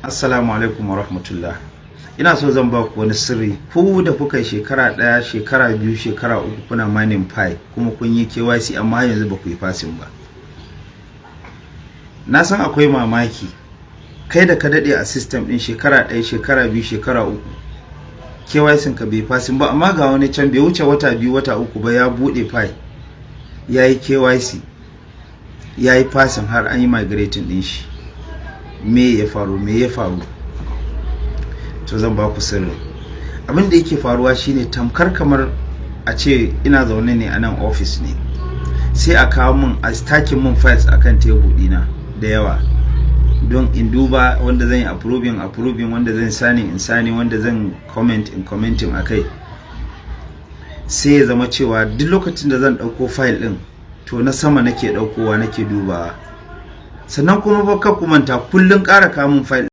Assalamu alaikum wa rahmatullah. Ina so zan ba ku wani sirri. Ku da kuka yi shekara ɗaya, shekara biyu, shekara uku kuna mining pi kuma kun yi KYC amma yanzu ba ku yi passing ba. Na san akwai mamaki. Kai da ka daɗe a system ɗin shekara ɗaya, shekara biyu, shekara uku. KYC ka bai passing ba amma ga wani can bai wuce wata biyu, wata uku ba ya buɗe pi. Ya yi KYC. Ya yi passing har an yi migrating ɗin shi. Me ya faru? To zan ba ku sirri. Abin da yake faruwa shine tamkar kamar a ce ina zaune ne a nan office ne, sai a kawo min a stacking min files akan table dina da yawa don in duba wanda zan yi approving, wanda zan sani, wanda zan commenting akai. Sai ya zama cewa duk lokacin da zan dauko file din to na sama nake daukowa nake dubawa, sannan kuma ba ka kumanta kullun ƙara kamun file